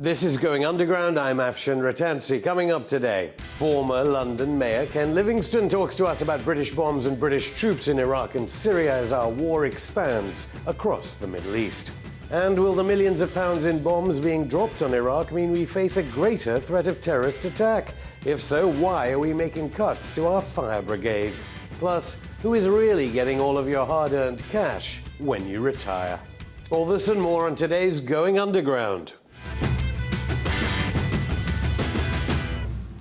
This is Going Underground. I'm Afshin Rattansi. Coming up today, former London Mayor Ken Livingstone talks to us about British bombs and British troops in Iraq and Syria as our war expands across the Middle East. And will the millions of pounds in bombs being dropped on Iraq mean we face a greater threat of terrorist attack? If so, why are we making cuts to our fire brigade? Plus, who is really getting all of your hard-earned cash when you retire? All this and more on today's Going Underground.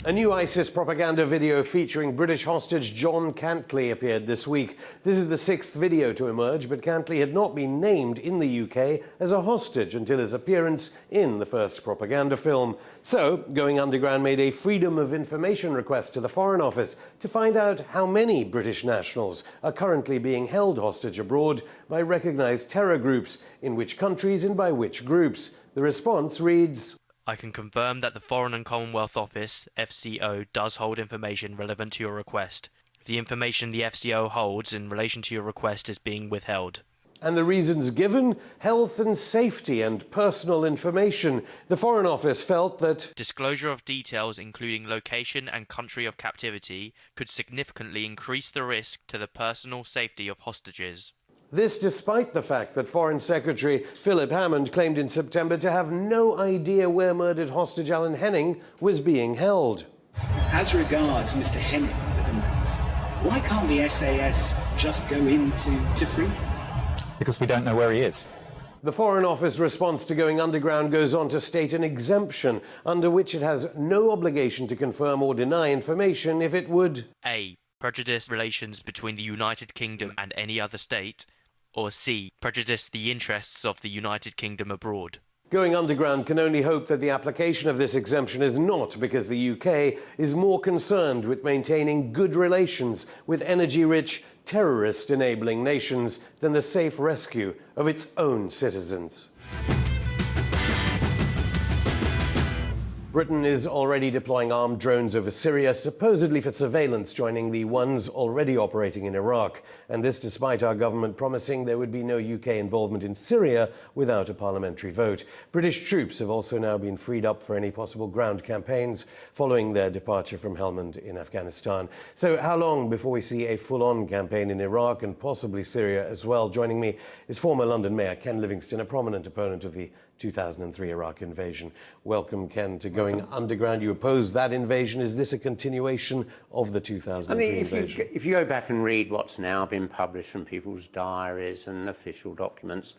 A new ISIS propaganda video featuring British hostage John Cantley appeared this week. This is the sixth video to emerge, but Cantley had not been named in the UK as a hostage until his appearance in the first propaganda film. So, Going Underground made a Freedom of Information request to the Foreign Office to find out how many British nationals are currently being held hostage abroad by recognised terror groups, in which countries and by which groups. The response reads, I can confirm that the Foreign and Commonwealth Office, FCO, does hold information relevant to your request. The information the FCO holds in relation to your request is being withheld. And the reasons given? Health and safety and personal information. The Foreign Office felt that disclosure of details including location and country of captivity could significantly increase the risk to the personal safety of hostages. this despite the fact that Foreign Secretary Philip Hammond claimed in September to have no idea where murdered hostage Alan Henning was being held. As regards Mr. Henning at the moment, why can't the SAS just go in to free him? Because we don't know where he is. The Foreign Office response to Going Underground goes on to state an exemption under which it has no obligation to confirm or deny information if it would A. Prejudice relations between the United Kingdom and any other state, or C. Prejudice the interests of the United Kingdom abroad. Going Underground can only hope that the application of this exemption is not because the UK is more concerned with maintaining good relations with energy-rich, terrorist-enabling nations than the safe rescue of its own citizens. Britain is already deploying armed drones over Syria, supposedly for surveillance, joining the ones already operating in Iraq. And this despite our government promising there would be no UK involvement in Syria without a parliamentary vote. British troops have also now been freed up for any possible ground campaigns following their departure from Helmand in Afghanistan. So how long before we see a full-on campaign in Iraq and possibly Syria as well? Joining me is former London Mayor Ken Livingstone, a prominent opponent of the 2003 Iraq invasion. Welcome, Ken, to Going Underground. You oppose that invasion. Is this a continuation of the 2003 invasion? If you go back and read what's now been published from people's diaries and official documents,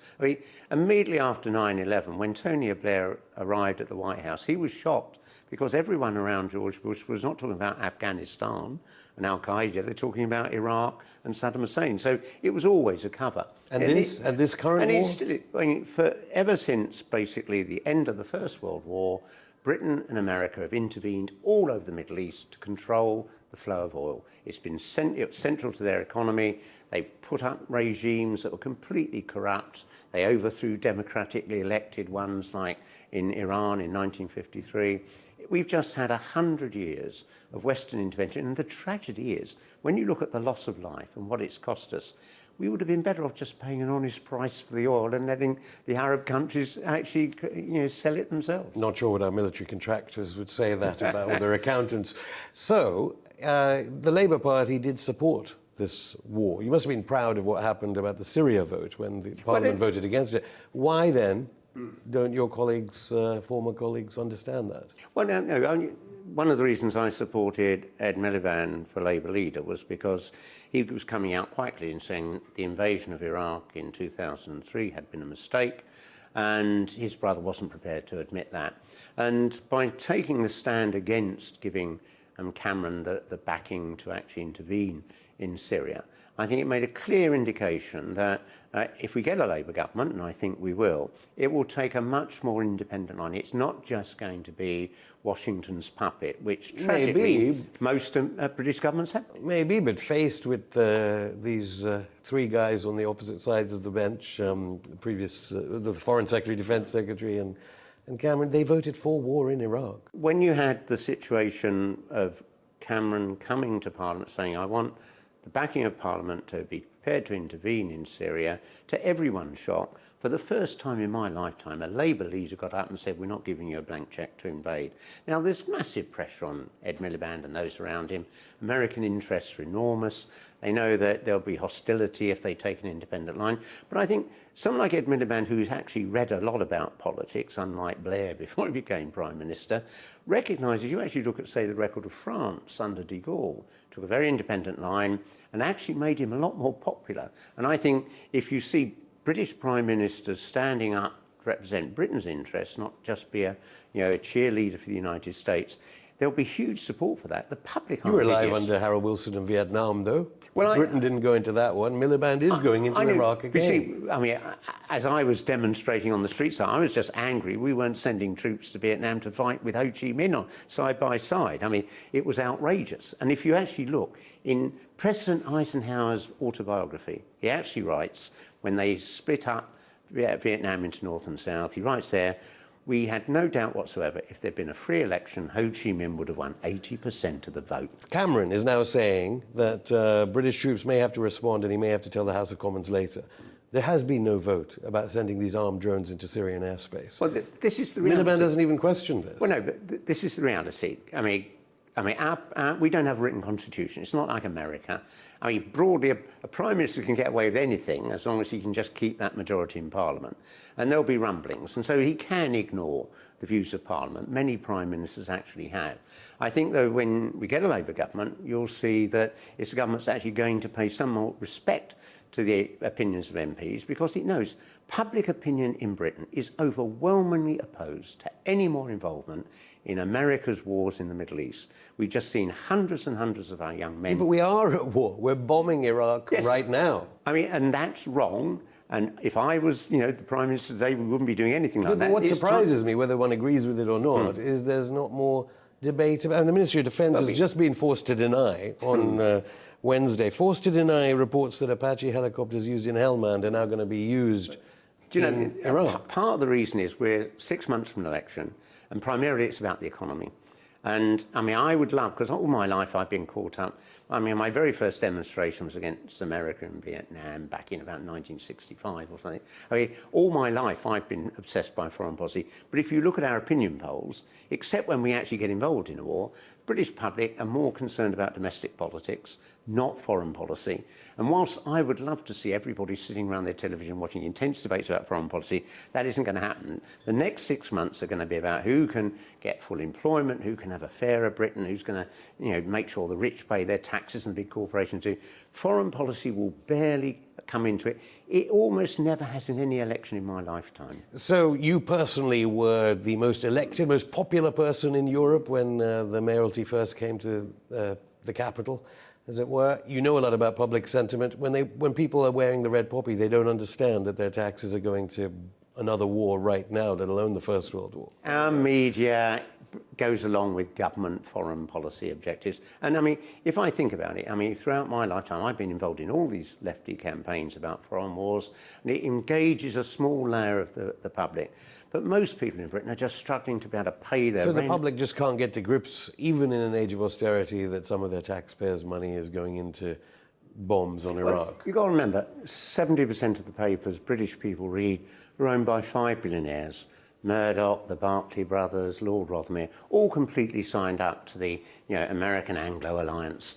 immediately after 9/11, when Tony Blair arrived at the White House, he was shocked because everyone around George Bush was not talking about Afghanistan and Al-Qaeda, they're talking about Iraq and Saddam Hussein. So it was always a cover. And this current war? It's still, ever since basically the end of the First World War, Britain and America have intervened all over the Middle East to control the flow of oil. It's been central to their economy. They put up regimes that were completely corrupt. They overthrew democratically elected ones like in Iran in 1953. We've just had 100 years of Western intervention, and the tragedy is, when you look at the loss of life and what it's cost us, we would have been better off just paying an honest price for the oil and letting the Arab countries actually, sell it themselves. Not sure what our military contractors would say that about, or their accountants. So, the Labour Party did support this war. You must have been proud of what happened about the Syria vote when the Parliament voted against it. Why then don't your colleagues, former colleagues, understand that? Well, no. One of the reasons I supported Ed Miliband for Labour leader was because he was coming out quite clearly and saying the invasion of Iraq in 2003 had been a mistake, and his brother wasn't prepared to admit that. And by taking the stand against giving Cameron the backing to actually intervene in Syria, I think it made a clear indication that if we get a Labour government, and I think we will, it will take a much more independent line. It's not just going to be Washington's puppet, which tragically most British governments have. Maybe, but faced with these three guys on the opposite sides of the bench, the Foreign Secretary, Defence Secretary, and Cameron, they voted for war in Iraq. When you had the situation of Cameron coming to Parliament saying, I want the backing of Parliament to be prepared prepared to intervene in Syria, to everyone's shock, for the first time in my lifetime, a Labour leader got up and said, we're not giving you a blank cheque to invade. Now, there's massive pressure on Ed Miliband and those around him. American interests are enormous. They know that there'll be hostility if they take an independent line. But I think someone like Ed Miliband, who's actually read a lot about politics, unlike Blair before he became Prime Minister, recognises, you actually look at, say, the record of France under de Gaulle, took a very independent line and actually made him a lot more popular. And I think if you see British Prime Ministers standing up to represent Britain's interests, not just be a cheerleader for the United States, there'll be huge support for that. The public aren't You were alive idiots. under Harold Wilson in Vietnam, though. Well, Britain didn't go into that one. Miliband is going into Iraq again. But see, I mean, as I was demonstrating on the streets, I was just angry. We weren't sending troops to Vietnam to fight with Ho Chi Minh side by side. I mean, it was outrageous. And if you actually look in President Eisenhower's autobiography, he actually writes, when they split up Vietnam into North and South, he writes there, we had no doubt whatsoever if there'd been a free election, Ho Chi Minh would have won 80% of the vote. Cameron is now saying that British troops may have to respond and he may have to tell the House of Commons later. There has been no vote about sending these armed drones into Syrian airspace. Well, this is the reality. Miliband doesn't even question this. Well, no, but this is the reality. I mean, we don't have a written constitution. It's not like America. I mean, broadly, a prime minister can get away with anything as long as he can just keep that majority in Parliament. And there'll be rumblings. And so he can ignore the views of Parliament. Many prime ministers actually have. I think, though, when we get a Labour government, you'll see that it's a government that's actually going to pay some more respect to the opinions of MPs, because it knows public opinion in Britain is overwhelmingly opposed to any more involvement in America's wars in the Middle East. We've just seen hundreds and hundreds of our young men... Yeah, but we are at war. We're bombing Iraq right now. I mean, and that's wrong. And if I was, the Prime Minister today, we wouldn't be doing anything like that. But what surprises me, whether one agrees with it or not, is there's not more debate about... And the Ministry of Defence has just been forced to deny on Wednesday, forced to deny reports that Apache helicopters used in Helmand are now going to be used in Iraq. Part of the reason is we're 6 months from an election, and primarily it's about the economy. And, I mean, I would love, because all my life I've been caught up, I mean, my very first demonstration was against America and Vietnam back in about 1965 or something. I mean, all my life I've been obsessed by foreign policy. But if you look at our opinion polls, except when we actually get involved in a war, the British public are more concerned about domestic politics, not foreign policy. And whilst I would love to see everybody sitting around their television watching intense debates about foreign policy, that isn't going to happen. The next 6 months are going to be about who can get full employment, who can have a fairer Britain, who's going to make sure the rich pay their taxes and the big corporations do. Foreign policy will barely come into it. It almost never has in any election in my lifetime. So you personally were the most elected, most popular person in Europe when the mayoralty first came to the capital, as it were. You know a lot about public sentiment. When people are wearing the red poppy, they don't understand that their taxes are going to another war right now, let alone the First World War. Our media goes along with government foreign policy objectives. And I mean, if I think about it, I mean, throughout my lifetime, I've been involved in all these lefty campaigns about foreign wars, and it engages a small layer of the public. But most people in Britain are just struggling to be able to pay their rent. So the public just can't get to grips, even in an age of austerity, that some of their taxpayers' money is going into bombs on Iraq. You've got to remember, 70% of the papers British people read are owned by 5 billionaires. Murdoch, the Barclay brothers, Lord Rothermere, all completely signed up to the American Anglo Alliance,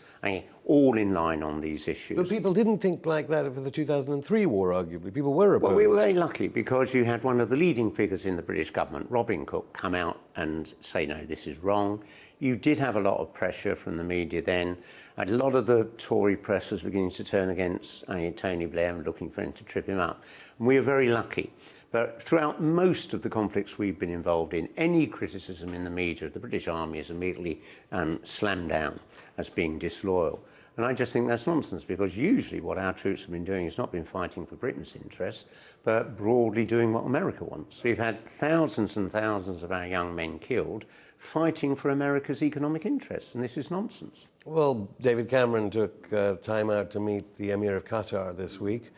all in line on these issues. But people didn't think like that for the 2003 war, arguably. People were opposed. Well, we were very lucky because you had one of the leading figures in the British government, Robin Cook, come out and say, no, this is wrong. You did have a lot of pressure from the media then. A lot of the Tory press was beginning to turn against Tony Blair and looking for him to trip him up. And we were very lucky. But throughout most of the conflicts we've been involved in, any criticism in the media of the British Army is immediately slammed down as being disloyal. And I just think that's nonsense, because usually what our troops have been doing has not been fighting for Britain's interests, but broadly doing what America wants. We've had thousands and thousands of our young men killed fighting for America's economic interests, and this is nonsense. Well, David Cameron took time out to meet the Emir of Qatar this week.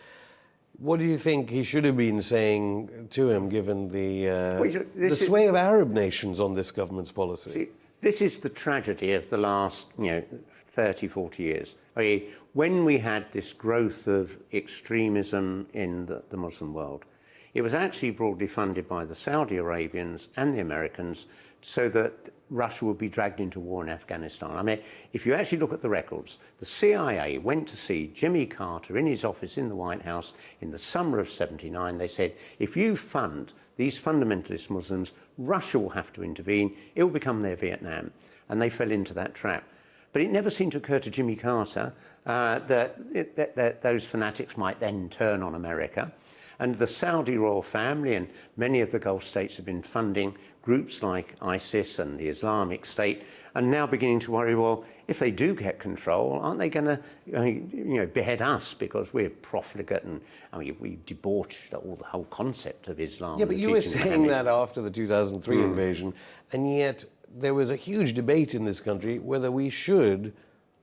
What do you think he should have been saying to him, given the sway of Arab nations on this government's policy? See, this is the tragedy of the last 30, 40 years. When we had this growth of extremism in the Muslim world, it was actually broadly funded by the Saudi Arabians and the Americans so that Russia would be dragged into war in Afghanistan. I mean, if you actually look at the records, the CIA went to see Jimmy Carter in his office in the White House in the summer of '79. They said, if you fund these fundamentalist Muslims, Russia will have to intervene. It will become their Vietnam. And they fell into that trap. But it never seemed to occur to Jimmy Carter that those fanatics might then turn on America. And the Saudi royal family and many of the Gulf states have been funding groups like ISIS and the Islamic State, and now beginning to worry, well, if they do get control, aren't they going to behead us because we're profligate and we debauched the whole concept of Islam. Yeah, but you were saying that after the 2003 invasion, and yet there was a huge debate in this country whether we should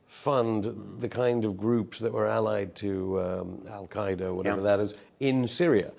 fund the kind of groups that were allied to Al-Qaeda, whatever that is, in Syria.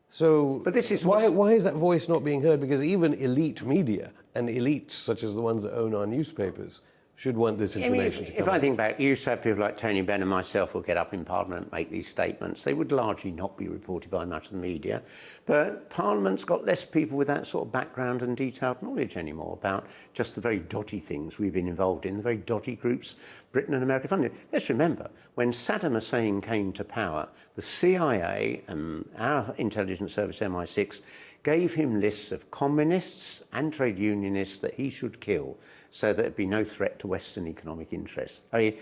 So but this is why is that voice not being heard? Because even elite media and elites such as the ones that own our newspapers should want this information to come If I out. think back, you used to have people like Tony Benn and myself will get up in Parliament and make these statements. They would largely not be reported by much of the media. But Parliament's got less people with that sort of background and detailed knowledge anymore about just the very dodgy things we've been involved in, the very dodgy groups Britain and America funded. Let's remember, when Saddam Hussein came to power, the CIA and our intelligence service, MI6, gave him lists of communists and trade unionists that he should kill so that there'd be no threat to Western economic interests. I mean,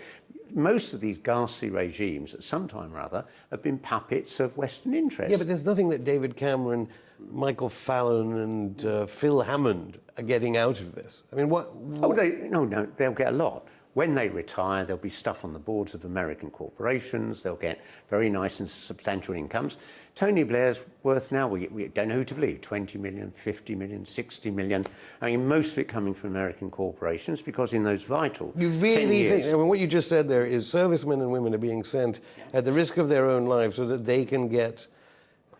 most of these ghastly regimes at some time or other have been puppets of Western interests. Yeah, but there's nothing that David Cameron, Michael Fallon and Phil Hammond are getting out of this. I mean, what? Oh, no, they'll get a lot. When they retire, there'll be stuff on the boards of American corporations. They'll get very nice and substantial incomes. Tony Blair's worth now, we don't know who to believe, 20 million, 50 million, 60 million. I mean, most of it coming from American corporations because in those vital You really 10 years, think, I mean, what you just said there is servicemen and women are being sent at the risk of their own lives so that they can get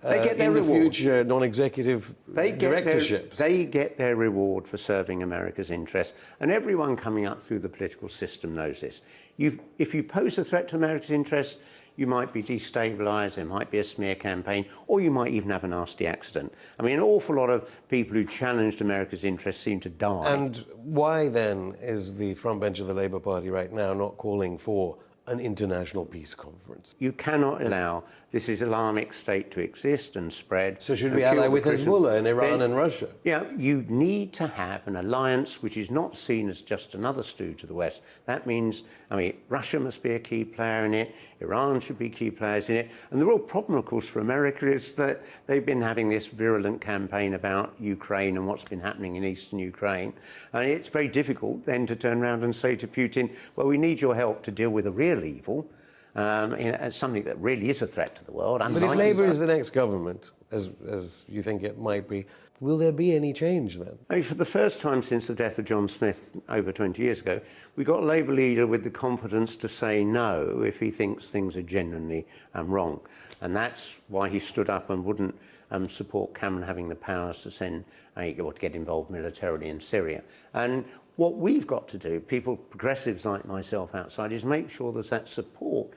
they get their in the reward. Future non-executive directorships. They get their reward for serving America's interests. And everyone coming up through the political system knows this. If you pose a threat to America's interests, you might be destabilised, there might be a smear campaign, or you might even have a nasty accident. I mean, an awful lot of people who challenged America's interests seem to die. And why then is the front bench of the Labour Party right now not calling for an international peace conference? You cannot allow this Islamic State to exist and spread. So should we ally with Hezbollah in Iran and Russia? Yeah, you need to have an alliance which is not seen as just another stooge to the West. That means, I mean, Russia must be a key player in it, Iran should be key players in it. And the real problem, of course, for America is that they've been having this virulent campaign about Ukraine and what's been happening in eastern Ukraine. And it's very difficult then to turn around and say to Putin, well, we need your help to deal with a real evil. Something that really is a threat to the world. But if Labour is the next government, as you think it might be, will there be any change then? I mean, for the first time since the death of John Smith over 20 years ago, we got a Labour leader with the competence to say no if he thinks things are genuinely wrong. And that's why he stood up and wouldn't support Cameron having the powers to send or to get involved militarily in Syria. And what we've got to do, people, progressives like myself outside, is make sure there's that support.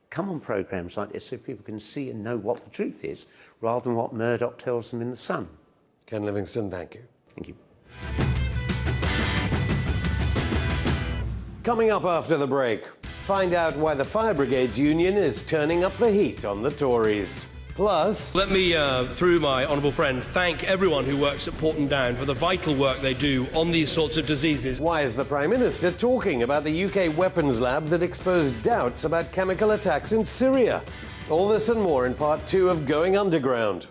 Come on programmes like this so people can see and know what the truth is, rather than what Murdoch tells them in The Sun. Ken Livingstone, thank you. Thank you. Coming up after the break, find out why the Fire Brigades Union is turning up the heat on the Tories. Plus, let me, through my honourable friend, thank everyone who works at Porton Down for the vital work they do on these sorts of diseases. why is the Prime Minister talking about the UK weapons lab that exposed doubts about chemical attacks in Syria? All this and more in part 2 of Going Underground.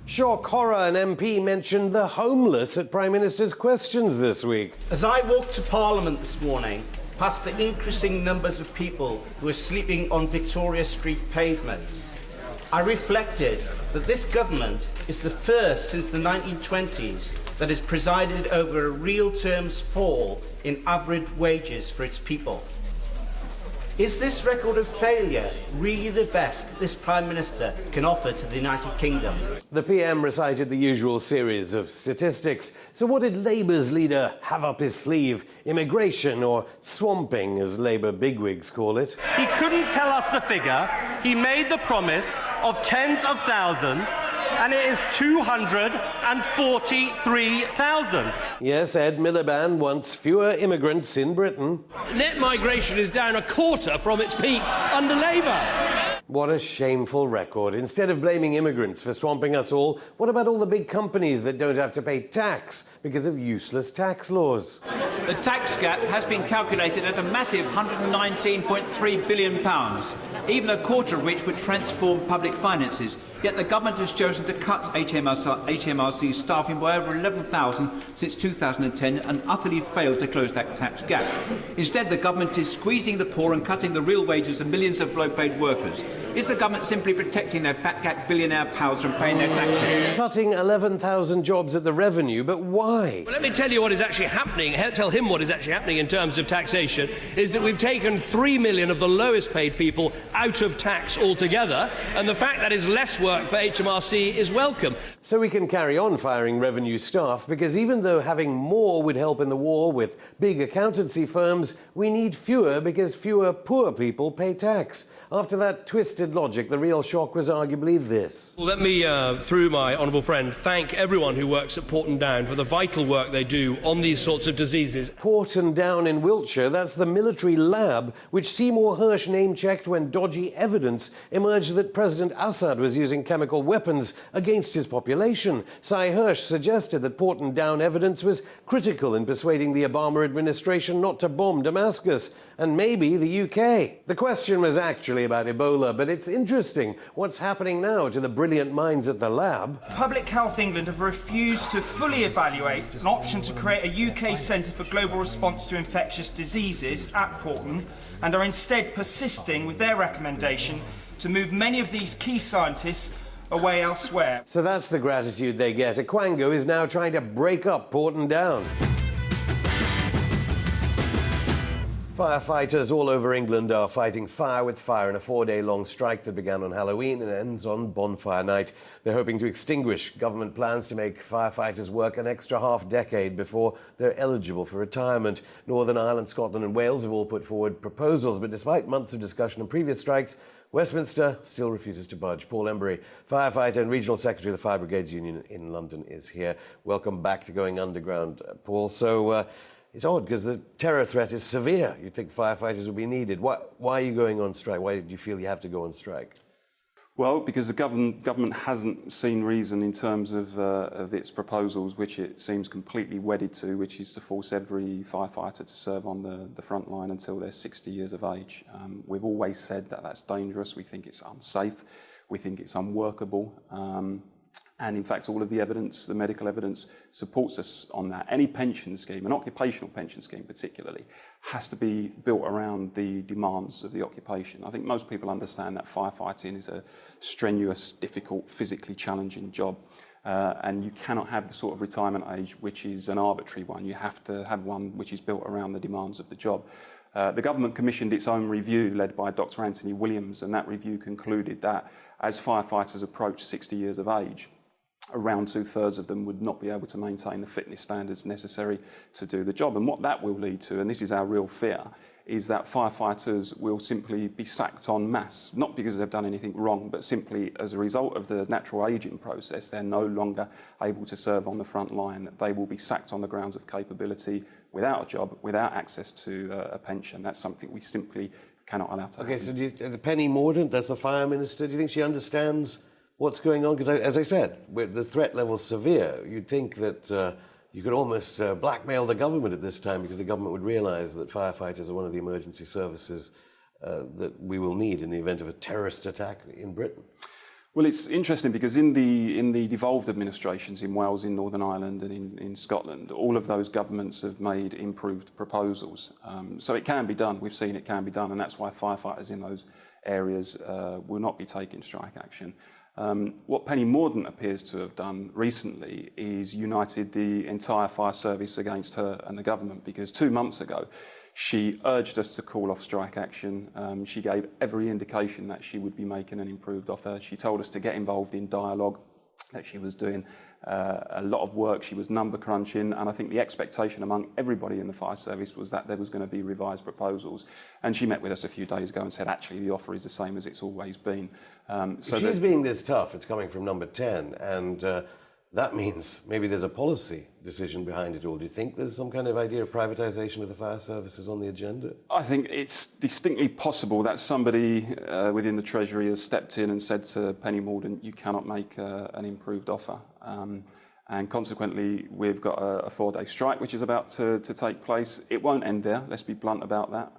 Shock horror, an MP mentioned the homeless at Prime Minister's questions this week. As I walked to Parliament this morning, past the increasing numbers of people who are sleeping on Victoria Street pavements, I reflected that this government is the first since the 1920s that has presided over a real terms fall in average wages for its people. Is this record of failure really the best that this Prime Minister can offer to the United Kingdom? The PM recited the usual series of statistics. So what did Labour's leader have up his sleeve? Immigration, or swamping, as Labour bigwigs call it? He couldn't tell us the figure. He made the promise of tens of thousands, and it is 243,000. Yes, Ed Miliband wants fewer immigrants in Britain. Net migration is down a quarter from its peak under Labour. What a shameful record. Instead of blaming immigrants for swamping us all, what about all the big companies that don't have to pay tax because of useless tax laws? The tax gap has been calculated at a massive £119.3 billion, even a quarter of which would transform public finances. Yet the government has chosen to cut HMRC's staffing by over 11,000 since 2010 and utterly failed to close that tax gap. Instead, the government is squeezing the poor and cutting the real wages of millions of low-paid workers. Is the government simply protecting their fat-cat billionaire pals from paying their taxes? Cutting 11,000 jobs at the revenue, but why? Well, let me tell you what is actually happening, tell him what is actually happening in terms of taxation, is that we've taken 3 million of the lowest paid people out of tax altogether, and the fact that is less work for HMRC is welcome. So we can carry on firing revenue staff, because even though having more would help in the war with big accountancy firms, we need fewer because fewer poor people pay tax. After that twisted logic, the real shock was arguably this. Let me, through my honourable friend, thank everyone who works at Porton Down for the vital work they do on these sorts of diseases. Porton Down in Wiltshire, that's the military lab which Seymour Hersh name-checked when dodgy evidence emerged that President Assad was using chemical weapons against his population. Cy Hersh suggested that Porton Down evidence was critical in persuading the Obama administration not to bomb Damascus, and maybe the UK. The question was actually about Ebola, but it's interesting what's happening now to the brilliant minds at the lab. Public Health England have refused to fully evaluate an option to create a UK Centre for Global Response to Infectious Diseases at Porton, and are instead persisting with their recommendation to move many of these key scientists away elsewhere. So that's the gratitude they get. Aquango is now trying to break up Porton Down. Firefighters all over England are fighting fire with fire in a 4-day-long strike that began on Halloween and ends on Bonfire Night. They're hoping to extinguish government plans to make firefighters work an extra half-decade before they're eligible for retirement. Northern Ireland, Scotland and Wales have all put forward proposals, but despite months of discussion and previous strikes, Westminster still refuses to budge. Paul Embry, firefighter and regional secretary of the Fire Brigades Union in London, is here. Welcome back to Going Underground, Paul. So, it's odd because the terror threat is severe. You'd think firefighters would be needed. Why are you going on strike? Why do you feel you have to go on strike? Well, because the government hasn't seen reason in terms of its proposals, which it seems completely wedded to, which is to force every firefighter to serve on the front line until they're 60 years of age. We've always said that that's dangerous. We think it's unsafe. We think it's unworkable. And in fact, all of the evidence, the medical evidence, supports us on that. Any pension scheme, an occupational pension scheme particularly, has to be built around the demands of the occupation. I think most people understand that firefighting is a strenuous, difficult, physically challenging job. And you cannot have the sort of retirement age which is an arbitrary one. You have to have one which is built around the demands of the job. The government commissioned its own review led by Dr. Anthony Williams, and that review concluded that as firefighters approach 60 years of age, around 2/3 of them would not be able to maintain the fitness standards necessary to do the job. And what that will lead to, and this is our real fear, is that firefighters will simply be sacked en masse, not because they've done anything wrong, but simply as a result of the natural ageing process. They're no longer able to serve on the front line. They will be sacked on the grounds of capability, without a job, without access to a pension. That's something we simply cannot allow to happen. Okay, so the Penny Mordaunt, that's the Fire Minister, do you think she understands what's going on? Because, as I said, with the threat level severe, you'd think that you could almost blackmail the government at this time, because the government would realise that firefighters are one of the emergency services that we will need in the event of a terrorist attack in Britain. Well, it's interesting because in the devolved administrations in Wales, in Northern Ireland and in Scotland, all of those governments have made improved proposals. So it can be done. We've seen it can be done, and that's why firefighters in those areas will not be taking strike action. What Penny Mordaunt appears to have done recently is united the entire fire service against her and the government, because 2 months ago she urged us to call off strike action. She gave every indication that she would be making an improved offer. She told us to get involved in dialogue, that she was doing a lot of work, she was number crunching, and I think the expectation among everybody in the fire service was that there was going to be revised proposals. And she met with us a few days ago and said, actually, the offer is the same as it's always been. So if she's being this tough, it's coming from number 10, and that means maybe there's a policy decision behind it all. Do you think there's some kind of idea of privatisation of the fire services on the agenda? I think it's distinctly possible that somebody within the Treasury has stepped in and said to Penny Mordaunt, you cannot make an improved offer. And consequently, we've got a 4-day strike, which is about to take place. It won't end there, let's be blunt about that.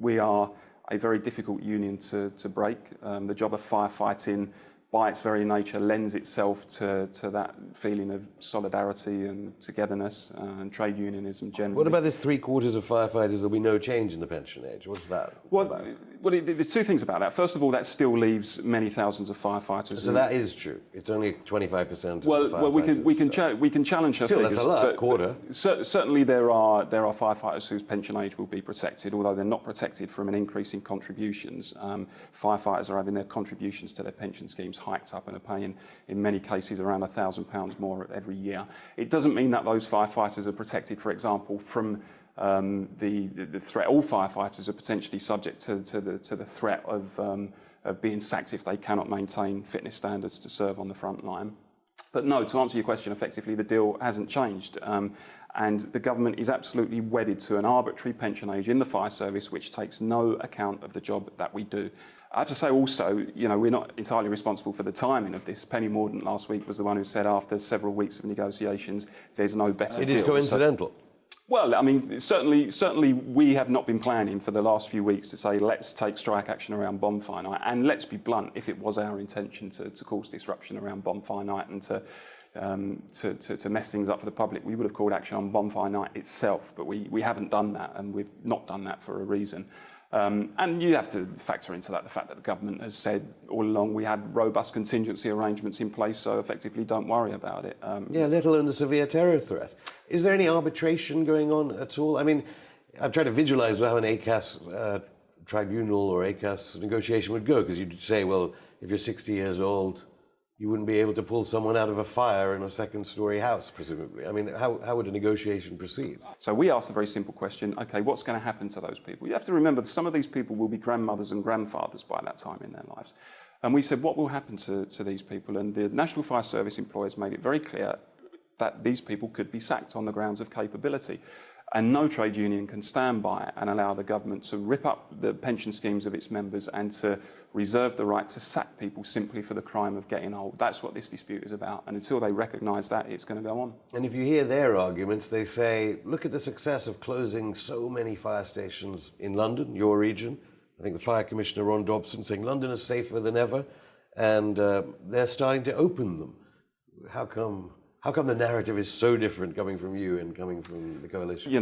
We are a very difficult union to break. The job of firefighting, by its very nature, lends itself to that feeling of solidarity and togetherness and trade unionism generally. What about this 3/4 of firefighters, there'll be no change in the pension age? What's that? Well, there's two things about that. First of all, that still leaves many thousands of firefighters. So that is true. It's only 25% of well, the firefighters. Well, we can challenge her still, figures. That's a lot, but quarter. Certainly there are firefighters whose pension age will be protected, although they're not protected from an increase in contributions. Firefighters are having their contributions to their pension schemes hiked up and are paying, in many cases, around £1,000 more every year. It doesn't mean that those firefighters are protected, for example, from the threat. All firefighters are potentially subject to the threat of being sacked if they cannot maintain fitness standards to serve on the front line. But no, to answer your question effectively, the deal hasn't changed. And the government is absolutely wedded to an arbitrary pension age in the fire service which takes no account of the job that we do. I have to say also, we're not entirely responsible for the timing of this. Penny Mordaunt last week was the one who said after several weeks of negotiations, there's no better deal. It is coincidental. Well, I mean, certainly we have not been planning for the last few weeks to say, let's take strike action around bonfire night. And let's be blunt, if it was our intention to cause disruption around bonfire night and to mess things up for the public, we would have called action on bonfire night itself. But we haven't done that, and we've not done that for a reason. And you have to factor into that the fact that the government has said all along we had robust contingency arrangements in place, so effectively don't worry about it. Yeah, let alone the severe terror threat. Is there any arbitration going on at all? I mean, I'm trying to visualise how an ACAS tribunal or ACAS negotiation would go, because you'd say, well, if you're 60 years old, you wouldn't be able to pull someone out of a fire in a second-storey house, presumably. I mean, how would a negotiation proceed? So we asked a very simple question, OK, what's going to happen to those people? You have to remember that some of these people will be grandmothers and grandfathers by that time in their lives. And we said, what will happen to these people? And the National Fire Service employers made it very clear that these people could be sacked on the grounds of capability. And no trade union can stand by and allow the government to rip up the pension schemes of its members and to reserve the right to sack people simply for the crime of getting old. That's what this dispute is about. And until they recognise that, it's going to go on. And if you hear their arguments, they say, look at the success of closing so many fire stations in London, your region. I think the Fire Commissioner, Ron Dobson, saying London is safer than ever. And they're starting to open them. How come the narrative is so different coming from you and coming from the coalition?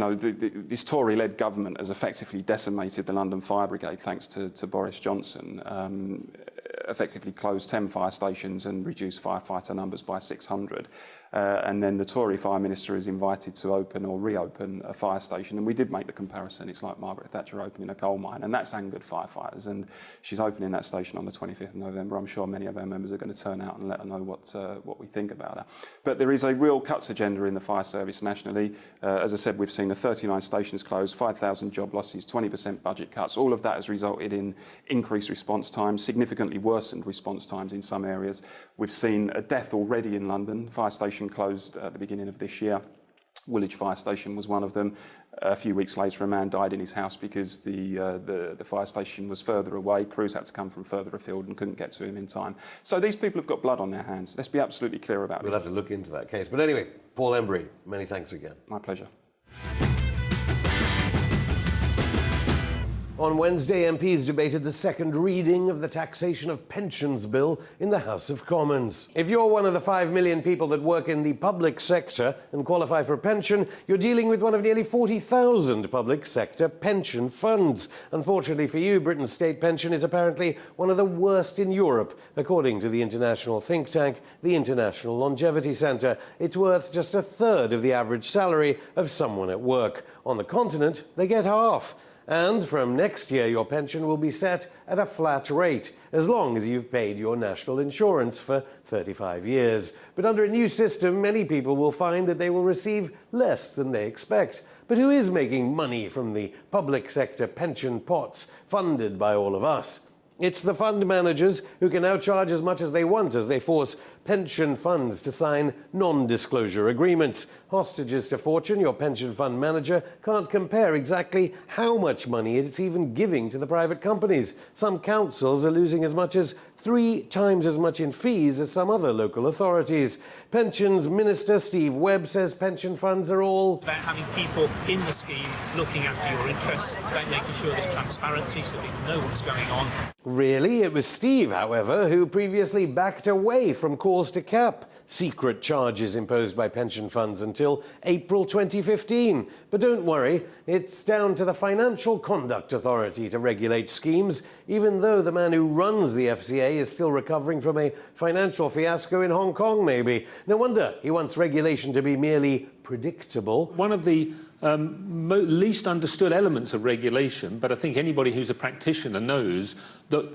This Tory-led government has effectively decimated the London Fire Brigade thanks to Boris Johnson, effectively closed 10 fire stations and reduced firefighter numbers by 600. And then the Tory Fire Minister is invited to open or reopen a fire station. And we did make the comparison. It's like Margaret Thatcher opening a coal mine, and that's angered firefighters. And she's opening that station on the 25th of November. I'm sure many of our members are going to turn out and let her know what we think about her. But there is a real cuts agenda in the fire service nationally. As I said, we've seen 39 stations closed, 5,000 job losses, 20% budget cuts. All of that has resulted in increased response times, significantly worsened response times in some areas. We've seen a death already in London. Fire station closed at the beginning of this year. Woolwich Fire Station was one of them. A few weeks later, a man died in his house because the fire station was further away. Crews had to come from further afield and couldn't get to him in time. So these people have got blood on their hands. Let's be absolutely clear about it. We'll have to look into that case. But anyway, Paul Embry, many thanks again. My pleasure. On Wednesday, MPs debated the second reading of the taxation of pensions bill in the House of Commons. If you're one of the 5 million people that work in the public sector and qualify for a pension, you're dealing with one of nearly 40,000 public sector pension funds. Unfortunately for you, Britain's state pension is apparently one of the worst in Europe, according to the international think tank, the International Longevity Centre. It's worth just a third of the average salary of someone at work. On the continent, they get half. And from next year, your pension will be set at a flat rate, as long as you've paid your national insurance for 35 years. But under a new system, many people will find that they will receive less than they expect. But who is making money from the public sector pension pots funded by all of us? It's the fund managers who can now charge as much as they want as they force pension funds to sign non-disclosure agreements. Hostages to fortune, your pension fund manager can't compare exactly how much money it's even giving to the private companies. Some councils are losing as much as 3 times as much in fees as some other local authorities. Pensions Minister Steve Webb says pension funds are all about having people in the scheme looking after your interests, about making sure there's transparency so people know what's going on. Really? It was Steve, however, who previously backed away from calls to cap secret charges imposed by pension funds until April 2015. But don't worry, it's down to the Financial Conduct Authority to regulate schemes, even though the man who runs the FCA is still recovering from a financial fiasco in Hong Kong, maybe. No wonder he wants regulation to be merely predictable. One of the least understood elements of regulation, but I think anybody who's a practitioner knows that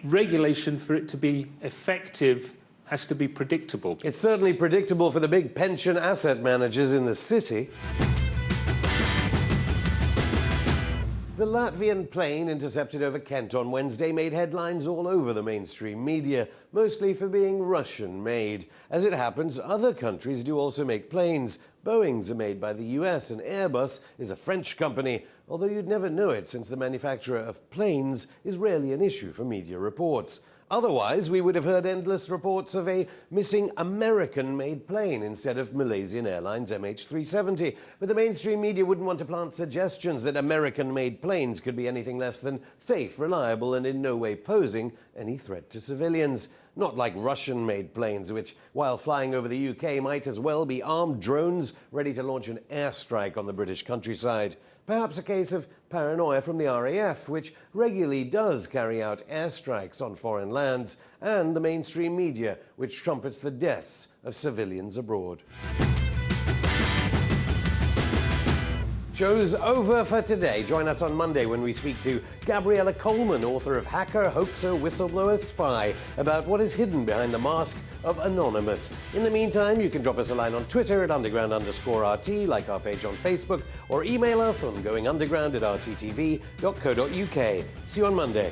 regulation, for it to be effective, has to be predictable. It's certainly predictable for the big pension asset managers in the city. The Latvian plane intercepted over Kent on Wednesday made headlines all over the mainstream media, mostly for being Russian-made. As it happens, other countries do also make planes. Boeing's are made by the US and Airbus is a French company, although you'd never know it since the manufacturer of planes is rarely an issue for media reports. Otherwise, we would have heard endless reports of a missing American-made plane instead of Malaysian Airlines MH370. But the mainstream media wouldn't want to plant suggestions that American-made planes could be anything less than safe, reliable, and in no way posing any threat to civilians. Not like Russian-made planes, which, while flying over the UK, might as well be armed drones ready to launch an airstrike on the British countryside. Perhaps a case of paranoia from the RAF, which regularly does carry out airstrikes on foreign lands, and the mainstream media, which trumpets the deaths of civilians abroad. Show's over for today. Join us on Monday when we speak to Gabriella Coleman, author of Hacker, Hoaxer, Whistleblower, Spy, about what is hidden behind the mask of Anonymous. In the meantime, you can drop us a line on Twitter at underground_RT, like our page on Facebook, or email us on goingunderground@rttv.co.uk. See you on Monday.